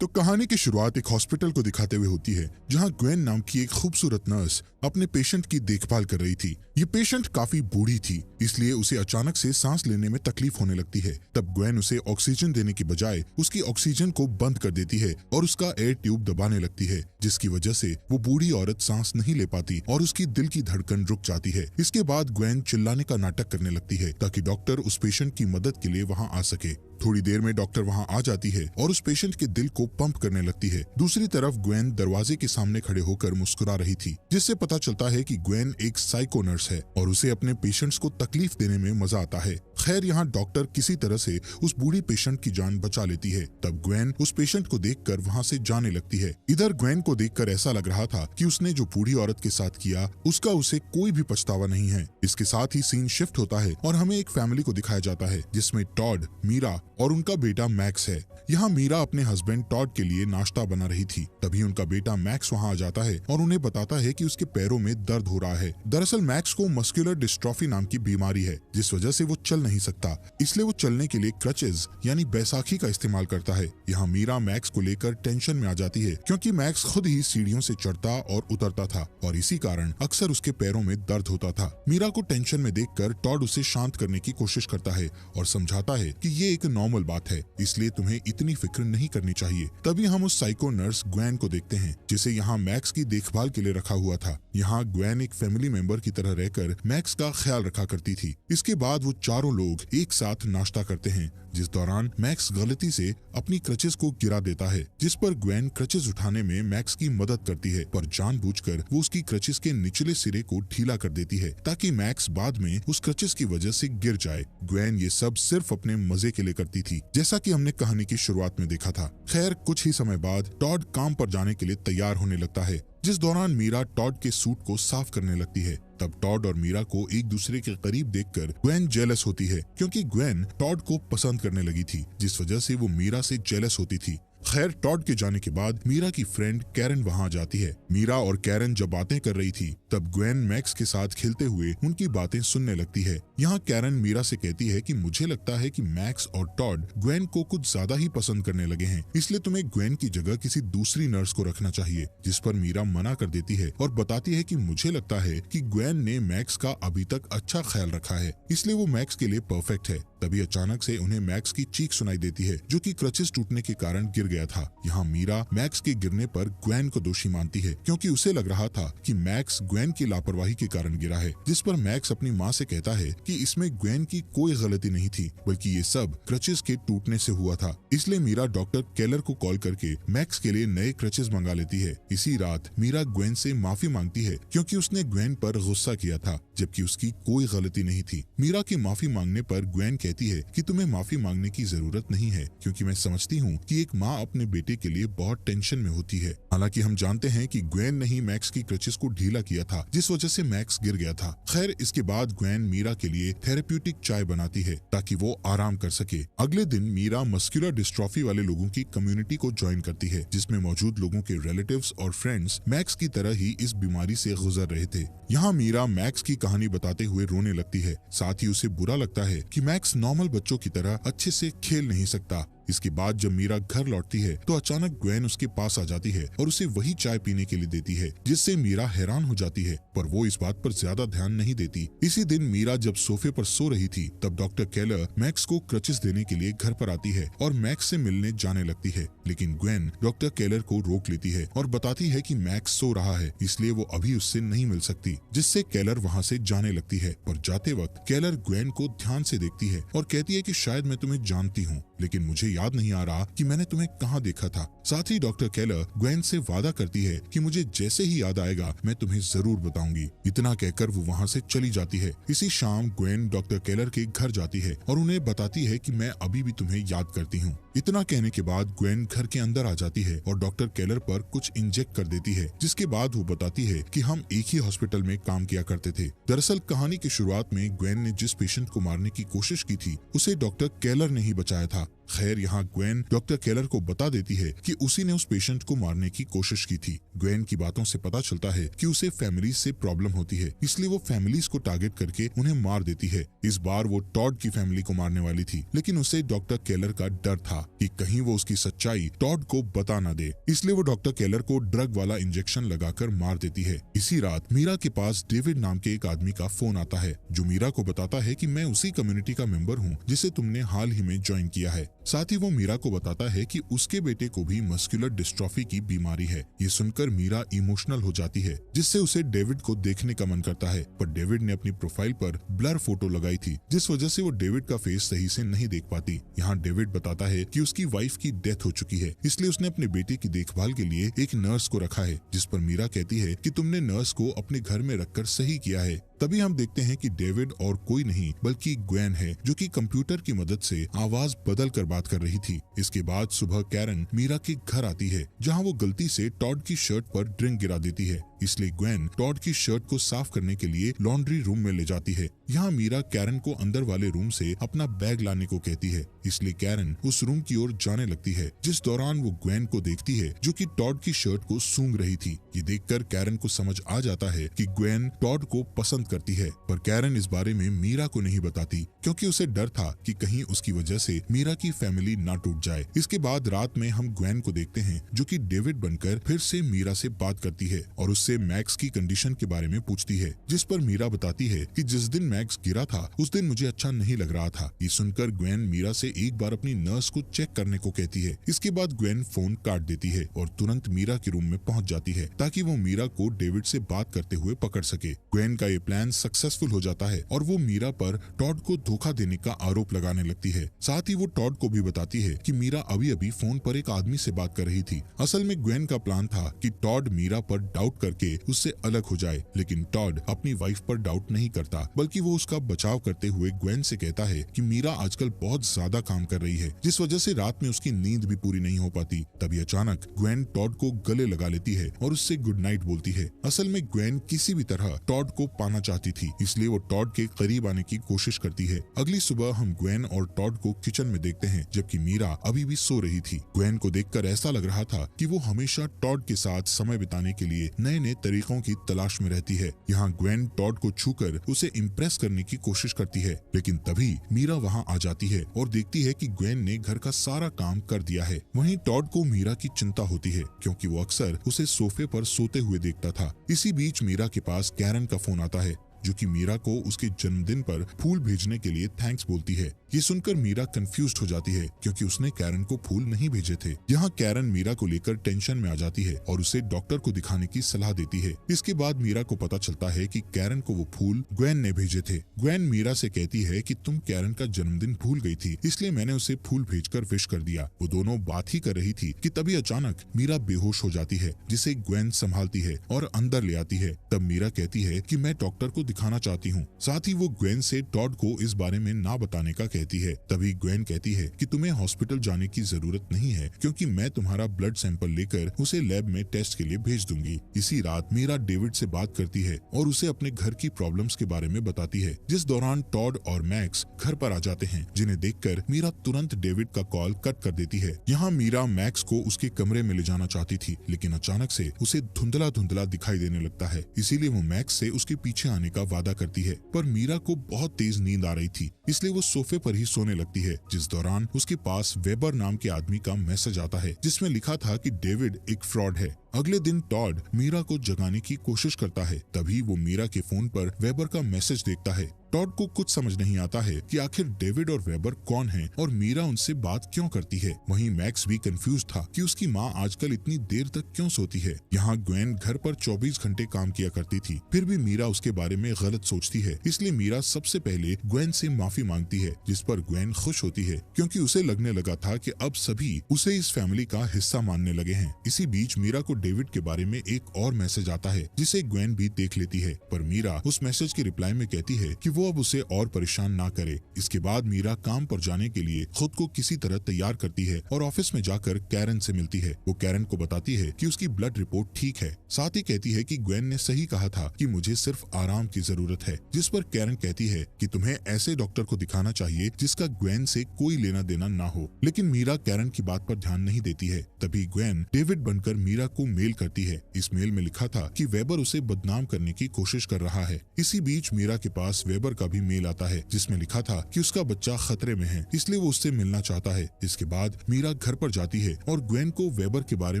तो कहानी की शुरुआत एक हॉस्पिटल को दिखाते हुए होती है, जहां ग्वेन नाम की एक खूबसूरत नर्स अपने पेशेंट की देखभाल कर रही थी। ये पेशेंट काफी बूढ़ी थी, इसलिए उसे अचानक से सांस लेने में तकलीफ होने लगती है। तब ग्वेन उसे ऑक्सीजन देने की बजाय उसकी ऑक्सीजन को बंद कर देती है और उसका एयर ट्यूब दबाने लगती है, जिसकी वजह से वो बूढ़ी औरत सांस नहीं ले पाती और उसकी दिल की धड़कन रुक जाती है। इसके बाद ग्वेन चिल्लाने का नाटक करने लगती है ताकि डॉक्टर उस पेशेंट की मदद के लिए वहाँ आ सके। थोड़ी देर में डॉक्टर वहां आ जाती है और उस पेशेंट के दिल को पंप करने लगती है। दूसरी तरफ ग्वेन दरवाजे के सामने खड़े होकर मुस्कुरा रही थी, जिससे पता चलता है कि ग्वेन एक साइको नर्स है और उसे अपने पेशेंट्स को तकलीफ देने में मजा आता है। खैर, यहाँ डॉक्टर किसी तरह से उस बूढ़ी पेशेंट की जान बचा लेती है। तब ग्वेन उस पेशेंट को देखकर वहाँ से जाने लगती है। इधर ग्वेन को देखकर ऐसा लग रहा था कि उसने जो बूढ़ी औरत के साथ किया उसका उसे कोई भी पछतावा नहीं है। इसके साथ ही सीन शिफ्ट होता है और हमें एक फैमिली को दिखाया जाता है, जिसमें टॉड, मीरा और उनका बेटा मैक्स है। यहाँ मीरा अपने हस्बैंड टॉड के लिए नाश्ता बना रही थी। तभी उनका बेटा मैक्स वहाँ आ जाता है और उन्हें बताता है कि उसके पैरों में दर्द हो रहा है। दरअसल मैक्स को मस्कुलर डिस्ट्रॉफी नाम की बीमारी है, जिस वजह से वो चल नहीं सकता, इसलिए वो चलने के लिए क्रचेस यानी बैसाखी का इस्तेमाल करता है। यहाँ मीरा मैक्स को लेकर टेंशन में आ जाती है, क्योंकि मैक्स खुद ही सीढ़ियों से चढ़ता और उतरता था और इसी कारण अक्सर उसके पैरों में दर्द होता था। मीरा को टेंशन में देखकर टॉड उसे शांत करने की कोशिश करता है और समझाता है कि ये एक नॉर्मल बात है, इसलिए तुम्हें इतनी फिक्र नहीं करनी चाहिए। तभी हम उस साइको नर्स ग्वेन को देखते हैं, जिसे यहाँ मैक्स की देखभाल के लिए रखा हुआ था। यहाँ ग्वेन एक फैमिली मेंबर की तरह रहकर मैक्स का ख्याल रखा करती थी। इसके बाद वो चारों लोग एक साथ नाश्ता करते हैं, जिस दौरान मैक्स गलती से अपनी क्रचेस को गिरा देता है, जिस पर ग्वेन क्रचेस उठाने में मैक्स की मदद करती है, पर जानबूझकर वो उसकी क्रचेस के निचले सिरे को ढीला कर देती है ताकि मैक्स बाद में उस क्रचेस की वजह से गिर जाए। ग्वेन ये सब सिर्फ अपने मजे के लिए करती थी, जैसा कि हमने कहानी की शुरुआत में देखा था। खैर, कुछ ही समय बाद टॉड काम पर जाने के लिए तैयार होने लगता है, जिस दौरान मीरा टॉड के सूट को साफ करने लगती है। तब टॉड और मीरा को एक दूसरे के करीब देखकर ग्वेन जेलस होती है, क्योंकि ग्वेन टॉड को पसंद करने लगी थी, जिस वजह से वो मीरा से जेलस होती थी। खैर, टॉड के जाने के बाद मीरा की फ्रेंड कैरन वहां आ जाती है। मीरा और कैरन जब बातें कर रही थी, तब ग्वेन मैक्स के साथ खेलते हुए उनकी बातें सुनने लगती है। यहाँ कैरन मीरा से कहती है कि मुझे लगता है कि मैक्स और टॉड ग्वेन को कुछ ज्यादा ही पसंद करने लगे हैं, इसलिए तुम्हें ग्वेन की जगह किसी दूसरी नर्स को रखना चाहिए। जिस पर मीरा मना कर देती है और बताती है कि मुझे लगता है कि ग्वेन ने मैक्स का अभी तक अच्छा ख्याल रखा है, इसलिए वो मैक्स के लिए परफेक्ट है। तभी अचानक से उन्हें मैक्स की चीख सुनाई देती है, जो कि क्रचेस टूटने के कारण गिर गया था। यहाँ मीरा मैक्स के गिरने पर ग्वेन को दोषी मानती है, क्योंकि उसे लग रहा था कि मैक्स ग्वेन की लापरवाही के कारण गिरा है। जिस पर मैक्स अपनी माँ से कहता है कि इसमें ग्वेन की कोई गलती नहीं थी, बल्कि ये सब क्रचेस के टूटने से हुआ था। इसलिए मीरा डॉक्टर केलर को कॉल करके मैक्स के लिए नए क्रचेस मंगा लेती है। इसी रात मीरा ग्वेन से माफी मांगती है, क्योंकि उसने ग्वेन पर गुस्सा किया था, जबकि उसकी कोई गलती नहीं थी। मीरा की माफी मांगने पर ग्वेन कहती है कि तुम्हें माफी मांगने की जरूरत नहीं है, क्योंकि मैं समझती हूँ कि एक माँ अपने बेटे के लिए बहुत टेंशन में होती है। हालांकि हम जानते हैं कि ग्वेन ने ही मैक्स की क्रचेस को ढीला किया था, जिस वजह से मैक्स गिर गया था। खैर, इसके बाद ग्वेन मीरा के लिए थेरेप्यूटिक चाय बनाती है ताकि वो आराम कर सके। अगले दिन मीरा मस्कुलर डिस्ट्रॉफी वाले लोगों की कम्युनिटी को ज्वाइन करती है, जिसमें मौजूद लोगों के रिलेटिव्स और फ्रेंड्स मैक्स की तरह ही इस बीमारी से गुजर रहे थे। यहाँ मीरा मैक्स की कहानी बताते हुए रोने लगती है। साथ ही उसे बुरा लगता है कि मैक्स नॉर्मल बच्चों की तरह अच्छे से खेल नहीं सकता। इसके बाद जब मीरा घर लौटती है, तो अचानक ग्वेन उसके पास आ जाती है और उसे वही चाय पीने के लिए देती है, जिससे मीरा हैरान हो जाती है, पर वो इस बात पर ज्यादा ध्यान नहीं देती। इसी दिन मीरा जब सोफे पर सो रही थी, तब डॉक्टर केलर मैक्स को क्रचेस देने के लिए घर पर आती है और मैक्स से मिलने जाने लगती है। लेकिन ग्वेन डॉक्टर केलर को रोक लेती है और बताती है कि मैक्स सो रहा है, इसलिए वो अभी उससे नहीं मिल सकती, जिससे केलर वहाँ से जाने लगती है। पर जाते वक्त केलर ग्वेन को ध्यान से देखती है और कहती है कि शायद मैं तुम्हें जानती हूँ, लेकिन मुझे याद नहीं आ रहा कि मैंने तुम्हें कहाँ देखा था। साथ ही डॉक्टर केलर ग्वेन से वादा करती है कि मुझे जैसे ही याद आएगा मैं तुम्हें जरूर बताऊंगी। इतना कहकर वो वहाँ से चली जाती है। इसी शाम ग्वेन डॉक्टर केलर के घर जाती है और उन्हें बताती है कि मैं अभी भी तुम्हें याद करती हूँ। इतना कहने के बाद ग्वेन घर के अंदर आ जाती है और डॉक्टर केलर पर कुछ इंजेक्ट कर देती है, जिसके बाद वो बताती है कि हम एक ही हॉस्पिटल में काम किया करते थे। दरअसल कहानी की शुरुआत में ग्वेन ने जिस पेशेंट को मारने की कोशिश की थी, उसे डॉक्टर केलर ने ही बचाया था। खैर यहाँ ग्वेन डॉक्टर केलर को बता देती है कि उसी ने उस पेशेंट को मारने की कोशिश की थी। ग्वेन की बातों से पता चलता है कि उसे फैमिली से प्रॉब्लम होती है, इसलिए वो फैमिलीज को टारगेट करके उन्हें मार देती है। इस बार वो टॉड की फैमिली को मारने वाली थी, लेकिन उसे डॉक्टर केलर का डर था कि कहीं वो उसकी सच्चाई टॉड को बता न दे, इसलिए वो डॉक्टर केलर को ड्रग वाला इंजेक्शन लगाकर मार देती है। इसी रात मीरा के पास डेविड नाम के एक आदमी का फोन आता है, जो मीरा को बताता है कि मैं उसी कम्युनिटी का मेंबर हूँ जिसे तुमने हाल ही में ज्वाइन किया है। साथ ही वो मीरा को बताता है कि उसके बेटे को भी मस्कुलर डिस्ट्रॉफी की बीमारी है। ये सुनकर मीरा इमोशनल हो जाती है, जिससे उसे डेविड को देखने का मन करता है, पर डेविड ने अपनी प्रोफाइल पर ब्लर फोटो लगाई थी, जिस वजह से वो डेविड का फेस सही से नहीं देख पाती। यहाँ डेविड बताता है कि उसकी वाइफ की डेथ हो चुकी है, इसलिए उसने अपने बेटे की देखभाल के लिए एक नर्स को रखा है, जिस पर मीरा कहती है कि तुमने नर्स को अपने घर में रखकर सही किया है। तभी हम देखते हैं कि डेविड और कोई नहीं बल्कि ग्वेन है, जो कि कंप्यूटर की मदद से आवाज बदल कर बात कर रही थी। इसके बाद सुबह कैरन मीरा के घर आती है, जहां वो गलती से टॉड की शर्ट पर ड्रिंक गिरा देती है, इसलिए ग्वेन टॉड की शर्ट को साफ करने के लिए लॉन्ड्री रूम में ले जाती है। यहाँ मीरा कैरन को अंदर वाले रूम से अपना बैग लाने को कहती है, इसलिए कैरन उस रूम की ओर जाने लगती है, जिस दौरान वो ग्वेन को देखती है जो कि टॉड की शर्ट को सूंघ रही थी। ये देखकर कैरन को समझ आ जाता है कि ग्वेन टॉड को पसंद करती है, पर कैरन इस बारे में मीरा को नहीं बताती, क्योंकि उसे डर था कि कहीं उसकी वजह से मीरा की फैमिली ना टूट जाए। इसके बाद रात में हम ग्वेन को देखते हैं, जो कि डेविड बनकर फिर से मीरा से बात करती है और उससे मैक्स की कंडीशन के बारे में पूछती है, जिस पर मीरा बताती है कि जिस दिन मैक्स गिरा था उस दिन मुझे अच्छा नहीं लग रहा था। ये सुनकर ग्वेन मीरा से एक बार अपनी नर्स को चेक करने को कहती है। इसके बाद ग्वेन फोन काट देती है और तुरंत मीरा के रूम में पहुंच जाती है, ताकि वो मीरा को डेविड से बात करते हुए पकड़ सके। ग्वेन का ये प्लान सक्सेसफुल हो जाता है और वो मीरा पर टॉड को धोखा देने का आरोप लगाने लगती है। साथ ही वो टॉड को भी बताती है कि मीरा अभी अभी फोन पर एक आदमी से बात कर रही थी। असल में ग्वेन का प्लान था कि टॉड मीरा पर डाउट करके उससे अलग हो जाए, लेकिन टॉड अपनी वाइफ पर डाउट नहीं करता, बल्कि वो उसका बचाव करते हुए ग्वेन से कहता है कि मीरा आजकल बहुत ज्यादा काम कर रही है, जिस वजह से रात में उसकी नींद भी पूरी नहीं हो पाती। तभी अचानक ग्वेन टॉड को गले लगा लेती है और उससे गुड नाइट बोलती है। असल में ग्वेन किसी भी तरह टॉड को पाना चाहती थी, इसलिए वो टॉड के करीब आने की कोशिश करती है। अगली सुबह हम ग्वेन और टॉड को किचन में देखते हैं, जबकि मीरा अभी भी सो रही थी। ग्वेन को देखकर ऐसा लग रहा था कि वो हमेशा टॉड के साथ समय बिताने के लिए नए नए तरीकों की तलाश में रहती है। यहाँ ग्वेन टॉड को छूकर उसे इम्प्रेस करने की कोशिश करती है, लेकिन तभी मीरा वहाँ आ जाती है और देखती है कि ग्वेन ने घर का सारा काम कर दिया है। वहीं टॉड को मीरा की चिंता होती है, क्योंकि वो अक्सर उसे सोफे पर सोते हुए देखता था। इसी बीच मीरा के पास कैरन का फोन आता है, जो कि मीरा को उसके जन्मदिन पर फूल भेजने के लिए थैंक्स बोलती है। ये सुनकर मीरा कंफ्यूज्ड हो जाती है, क्योंकि उसने कैरन को फूल नहीं भेजे थे। यहाँ कैरन मीरा को लेकर टेंशन में आ जाती है और उसे डॉक्टर को दिखाने की सलाह देती है। इसके बाद मीरा को पता चलता है कि कैरन को वो फूल ग्वेन ने भेजे थे। ग्वेन मीरा से कहती है कि तुम कैरन का जन्मदिन भूल गई थी, इसलिए मैंने उसे फूल भेजकर विश कर दिया। वो दोनों बात ही कर रही थी कि तभी अचानक मीरा बेहोश हो जाती है, जिसे ग्वेन संभालती है और अंदर ले आती है। तब मीरा कहती है कि मैं डॉक्टर को दिखाना चाहती हूँ। साथ ही वो ग्वेन से टॉड को इस बारे में ना बताने का कहती है। तभी ग्वेन कहती है कि तुम्हें हॉस्पिटल जाने की जरूरत नहीं है, क्योंकि मैं तुम्हारा ब्लड सैंपल लेकर उसे लैब में टेस्ट के लिए भेज दूंगी। इसी रात मीरा डेविड से बात करती है और उसे अपने घर की प्रॉब्लम्स के बारे में बताती है, जिस दौरान टॉड और मैक्स घर पर आ जाते हैं, जिन्हें देखकर मीरा तुरंत डेविड का कॉल कट कर देती है। यहाँ मीरा मैक्स को उसके कमरे में ले जाना चाहती थी, लेकिन अचानक से उसे धुंधला धुंधला दिखाई देने लगता है। इसीलिए वो मैक्स से उसके पीछे आने का वादा करती है, पर मीरा को बहुत तेज नींद आ रही थी, इसलिए वो सोफे पर ही सोने लगती है। जिस दौरान उसके पास वेबर नाम के आदमी का मैसेज आता है, जिसमें लिखा था कि डेविड एक फ्रॉड है। अगले दिन टॉड मीरा को जगाने की कोशिश करता है, तभी वो मीरा के फोन पर वेबर का मैसेज देखता है। टॉड को कुछ समझ नहीं आता है कि आखिर डेविड और वेबर कौन हैं और मीरा उनसे बात क्यों करती है। वहीं मैक्स भी कंफ्यूज था कि उसकी माँ आजकल इतनी देर तक क्यों सोती है। यहाँ ग्वेन घर पर 24 घंटे काम किया करती थी, फिर भी मीरा उसके बारे में गलत सोचती है, इसलिए मीरा सबसे पहले ग्वेन से माफी मांगती है, जिस पर ग्वेन खुश होती है, क्योंकि उसे लगने लगा था कि अब सभी उसे इस फैमिली का हिस्सा मानने लगे हैं। इसी बीच मीरा को डेविड के बारे में एक और मैसेज आता है जिसे ग्वेन भी देख लेती है, पर मीरा उस मैसेज के रिप्लाई में कहती है कि वो अब उसे और परेशान ना करे। इसके बाद मीरा काम पर जाने के लिए खुद को किसी तरह तैयार करती है और ऑफिस में जाकर कैरन से मिलती है। वो कैरन को बताती है कि उसकी ब्लड रिपोर्ट ठीक है, साथ ही कहती है कि ग्वेन ने सही कहा था कि मुझे सिर्फ आराम की जरूरत है, जिस पर कैरन कहती है कि तुम्हें ऐसे डॉक्टर को दिखाना चाहिए जिसका ग्वेन से कोई लेना देना ना हो। लेकिन मीरा कैरन की बात पर ध्यान नहीं देती है। तभी ग्वेन डेविड बनकर मीरा को मेल करती है। इस मेल में लिखा था कि वेबर उसे बदनाम करने की कोशिश कर रहा है। इसी बीच मीरा के पास वेबर का भी मेल आता है जिसमें लिखा था कि उसका बच्चा खतरे में है, इसलिए वो उससे मिलना चाहता है। इसके बाद मीरा घर पर जाती है और ग्वेन को वेबर के बारे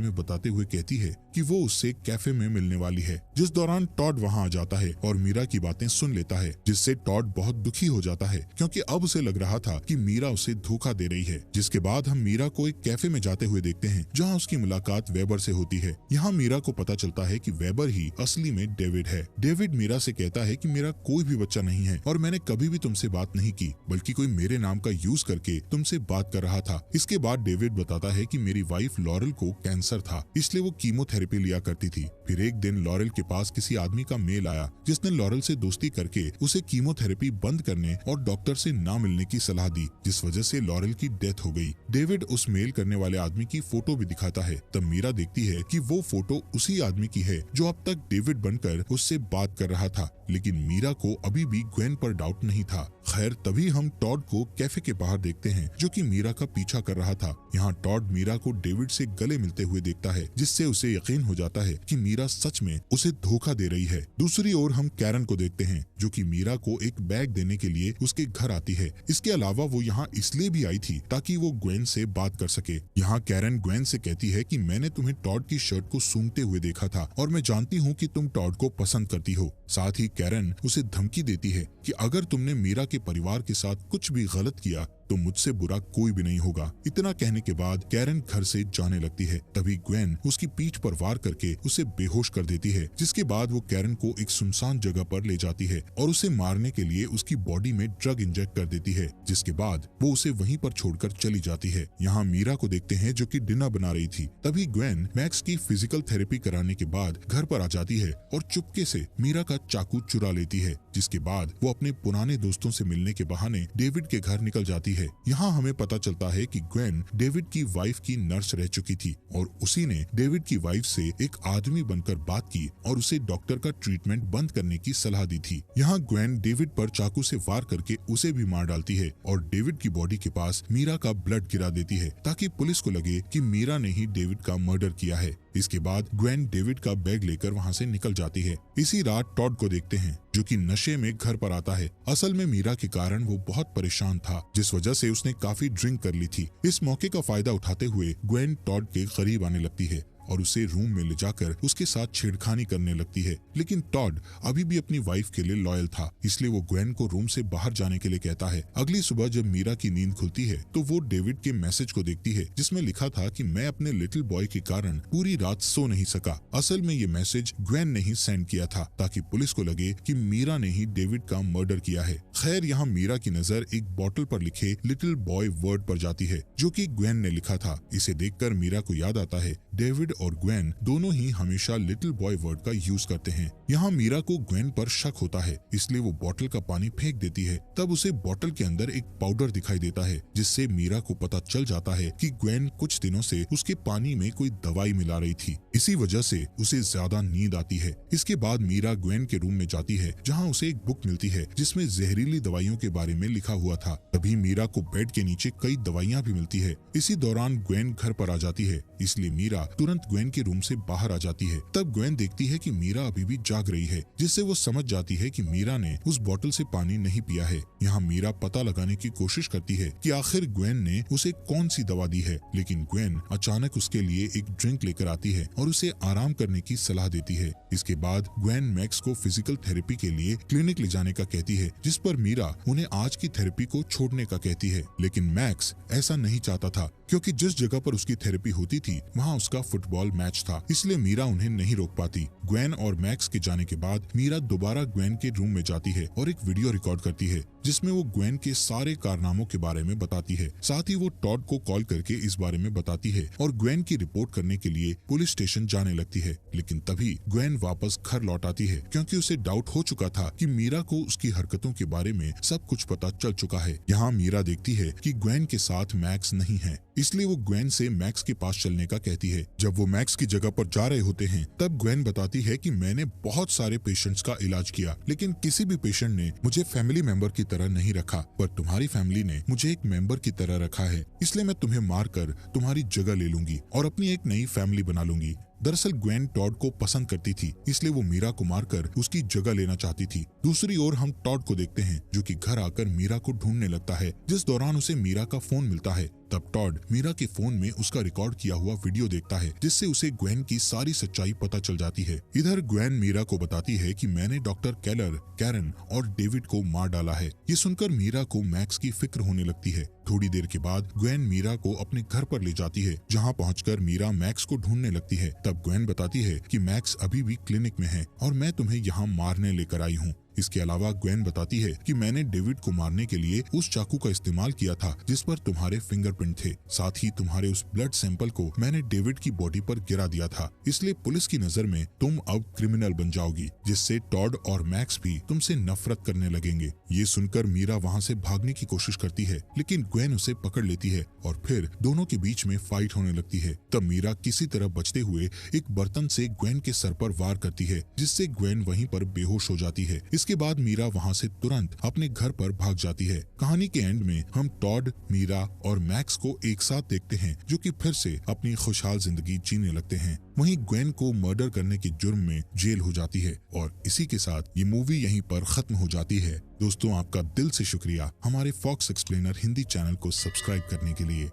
में बताते हुए कहती है कि वो उससे कैफे में मिलने वाली है, जिस दौरान टॉड वहां आ जाता है और मीरा की बातें सुन लेता है, जिससे टॉड बहुत दुखी हो जाता है क्योंकि अब उसे लग रहा था कि मीरा उसे धोखा दे रही है। जिसके बाद हम मीरा को एक कैफे में जाते हुए देखते हैं जहां उसकी मुलाकात वेबर से होती है। यहाँ मीरा को पता चलता है कि वेबर ही असली में डेविड है। डेविड मीरा से कहता है कि मेरा कोई भी बच्चा नहीं है और मैंने कभी भी तुमसे बात नहीं की, बल्कि कोई मेरे नाम का यूज करके तुमसे बात कर रहा था। इसके बाद डेविड बताता है कि मेरी वाइफ लॉरेल को कैंसर था, इसलिए वो कीमोथेरेपी लिया करती थी। फिर एक दिन लॉरेल के पास किसी आदमी का मेल आया जिसने लॉरेल से दोस्ती करके उसे कीमोथेरेपी बंद करने और डॉक्टर से ना मिलने की सलाह दी, जिस वजह से लॉरेल की डेथ हो गई। डेविड उस मेल करने वाले आदमी की फोटो भी दिखाता है। तब मीरा देखती है कि वो फोटो उसी आदमी की है जो अब तक डेविड बनकर उससे बात कर रहा था, लेकिन मीरा को अभी भी ग्वेन पर डाउट नहीं था। खैर तभी हम टॉड को कैफे के बाहर देखते हैं जो कि मीरा का पीछा कर रहा था। यहाँ टॉड मीरा को डेविड से गले मिलते हुए देखता है, जिससे उसे यकीन हो जाता है कि मीरा सच में उसे धोखा दे रही है। दूसरी ओर हम कैरन को देखते हैं जो कि मीरा को एक बैग देने के लिए उसके घर आती है। इसके अलावा वो यहाँ इसलिए भी आई थी ताकि वो ग्वेन से बात कर सके। यहाँ कैरन ग्वेन से कहती है कि मैंने तुम्हें टॉड की शर्ट को सूंघते हुए देखा था और मैं जानती हूँ कि तुम टॉड को पसंद करती हो। साथ ही कैरन उसे धमकी देती है कि अगर तुमने मीरा के परिवार के साथ कुछ भी गलत किया तो मुझसे बुरा कोई भी नहीं होगा। इतना कहने के बाद कैरन घर से जाने लगती है। तभी ग्वेन उसकी पीठ पर वार करके उसे बेहोश कर देती है, जिसके बाद वो कैरन को एक सुनसान जगह पर ले जाती है और उसे मारने के लिए उसकी बॉडी में ड्रग इंजेक्ट कर देती है, जिसके बाद वो उसे वहीं पर छोड़कर चली जाती है। यहाँ मीरा को देखते हैं जो कि डिनर बना रही थी। तभी ग्वेन मैक्स की फिजिकल थेरेपी कराने के बाद घर पर आ जाती है और चुपके से मीरा का चाकू चुरा लेती है, जिसके बाद वो अपने पुराने दोस्तों से मिलने के बहाने डेविड के घर निकल जाती है। यहाँ हमें पता चलता है कि ग्वेन डेविड की वाइफ की नर्स रह चुकी थी और उसी ने डेविड की वाइफ से एक आदमी बनकर बात की और उसे डॉक्टर का ट्रीटमेंट बंद करने की सलाह दी थी। यहाँ ग्वेन डेविड पर चाकू से वार करके उसे भी मार डालती है और डेविड की बॉडी के पास मीरा का ब्लड गिरा देती है ताकि पुलिस को लगे कि मीरा ने ही डेविड का मर्डर किया है। इसके बाद ग्वेन डेविड का बैग लेकर वहाँ से निकल जाती है। इसी रात टॉड को देखते हैं जो कि नशे में घर पर आता है। असल में मीरा के कारण वो बहुत परेशान था, जिस वजह से उसने काफी ड्रिंक कर ली थी। इस मौके का फायदा उठाते हुए ग्वेन टॉड के करीब आने लगती है और उसे रूम में ले जाकर उसके साथ छेड़खानी करने लगती है, लेकिन टॉड अभी भी अपनी वाइफ के लिए लॉयल था, इसलिए वो ग्वेन को रूम से बाहर जाने के लिए कहता है। अगली सुबह जब मीरा की नींद खुलती है तो वो डेविड के मैसेज को देखती है जिसमें लिखा था कि मैं अपने लिटिल बॉय के कारण पूरी रात सो नहीं सका। असल में ये मैसेज ग्वेन ने ही सेंड किया था ताकि पुलिस को लगे कि मीरा ने ही डेविड का मर्डर किया है। खैर यहाँ मीरा की नजर एक बॉटल पर लिखे लिटिल बॉय वर्ड पर जाती है जो कि ग्वेन ने लिखा था। इसे देखकर मीरा को याद आता है डेविड और ग्वेन दोनों ही हमेशा लिटिल बॉय वर्ड का यूज करते हैं। यहाँ मीरा को ग्वेन पर शक होता है, इसलिए वो बॉटल का पानी फेंक देती है। तब उसे बॉटल के अंदर एक पाउडर दिखाई देता है, जिससे मीरा को पता चल जाता है कि ग्वेन कुछ दिनों से उसके पानी में कोई दवाई मिला रही थी। इसी वजह से उसे ज्यादा नींद आती है। इसके बाद मीरा ग्वेन के रूम में जाती है जहाँ उसे एक बुक मिलती है जिसमें जहरीली दवाइयों के बारे में लिखा हुआ था। तभी मीरा को बेड के नीचे कई दवाइयाँ भी मिलती है। इसी दौरान ग्वेन घर पर आ जाती है, इसलिए मीरा तुरंत ग्वेन के रूम से बाहर आ जाती है। तब ग्वेन देखती है कि मीरा अभी भी जाग रही है, जिससे वो समझ जाती है कि मीरा ने उस बोतल से पानी नहीं पिया है। यहाँ मीरा पता लगाने की कोशिश करती है कि आखिर ग्वेन ने उसे कौन सी दवा दी है, लेकिन ग्वेन अचानक उसके लिए एक ड्रिंक लेकर आती है और उसे आराम करने की सलाह देती है। इसके बाद ग्वेन मैक्स को फिजिकल थेरेपी के लिए क्लिनिक ले जाने का कहती है, जिस पर मीरा उन्हें आज की थेरेपी को छोड़ने का कहती है, लेकिन मैक्स ऐसा नहीं चाहता था क्योंकि जिस जगह पर उसकी थेरेपी होती थी वहाँ उसका फुटबॉल मैच था, इसलिए मीरा उन्हें नहीं रोक पाती। ग्वेन और मैक्स के जाने के बाद मीरा दोबारा ग्वेन के रूम में जाती है और एक वीडियो रिकॉर्ड करती है जिसमें वो ग्वेन के सारे कारनामों के बारे में बताती है। साथ ही वो टॉड को कॉल करके इस बारे में बताती है और ग्वेन की रिपोर्ट करने के लिए पुलिस स्टेशन जाने लगती है। लेकिन तभी ग्वेन वापस घर लौट आती है क्योंकि उसे डाउट हो चुका था कि मीरा को उसकी हरकतों के बारे में सब कुछ पता चल चुका है। यहाँ मीरा देखती है कि ग्वेन के साथ मैक्स नहीं है, इसलिए वो ग्वेन से मैक्स के पास चलने का कहती है। जब वो मैक्स की जगह पर जा रहे होते हैं तब ग्वेन बताती है कि मैंने बहुत सारे पेशेंट्स का इलाज किया, लेकिन किसी भी पेशेंट ने मुझे फैमिली मेंबर की तरह नहीं रखा, पर तुम्हारी फैमिली ने मुझे एक मेंबर की तरह रखा है, इसलिए मैं तुम्हें मारकर तुम्हारी जगह ले लूंगी और अपनी एक नई फैमिली बना लूंगी। दरअसल ग्वेन टॉड को पसंद करती थी, इसलिए वो मीरा को मारकर उसकी जगह लेना चाहती थी। दूसरी ओर हम टॉड को देखते हैं जो कि घर आकर मीरा को ढूंढने लगता है, जिस दौरान उसे मीरा का फोन मिलता है। तब टॉड मीरा के फोन में उसका रिकॉर्ड किया हुआ वीडियो देखता है, जिससे उसे ग्वेन की सारी सच्चाई पता चल जाती है। इधर ग्वेन मीरा को बताती है कि मैंने डॉक्टर केलर, कैरन और डेविड को मार डाला है। ये सुनकर मीरा को मैक्स की फिक्र होने लगती है। थोड़ी देर के बाद ग्वेन मीरा को अपने घर पर ले जाती है, जहाँ पहुंचकर मीरा मैक्स को ढूंढने लगती है। तब ग्वेन बताती है कि मैक्स अभी भी क्लिनिक में है और मैं तुम्हें यहाँ मारने लेकर आई हूँ। इसके अलावा ग्वेन बताती है कि मैंने डेविड को मारने के लिए उस चाकू का इस्तेमाल किया था जिस पर तुम्हारे फिंगरप्रिंट थे। साथ ही तुम्हारे उस ब्लड सैंपल को मैंने डेविड की बॉडी पर गिरा दिया था, इसलिए पुलिस की नजर में तुम अब क्रिमिनल बन जाओगी, जिससे टॉड और मैक्स भी तुमसे नफरत करने लगेंगे। ये सुनकर मीरा वहाँ से भागने की कोशिश करती है, लेकिन ग्वेन उसे पकड़ लेती है और फिर दोनों के बीच में फाइट होने लगती है। तब मीरा किसी तरह बचते हुए एक बर्तन से ग्वेन के सर पर वार करती है, जिससे ग्वेन वहीं पर बेहोश हो जाती है। इसके बाद मीरा वहां से तुरंत अपने घर पर भाग जाती है। कहानी के एंड में हम टॉड, मीरा और मैक्स को एक साथ देखते हैं, जो कि फिर से अपनी खुशहाल जिंदगी जीने लगते हैं। वहीं ग्वेन को मर्डर करने के जुर्म में जेल हो जाती है और इसी के साथ ये मूवी यहीं पर खत्म हो जाती है। दोस्तों, आपका दिल से शुक्रिया हमारे फॉक्स एक्सप्लेनर हिंदी चैनल को सब्सक्राइब करने के लिए।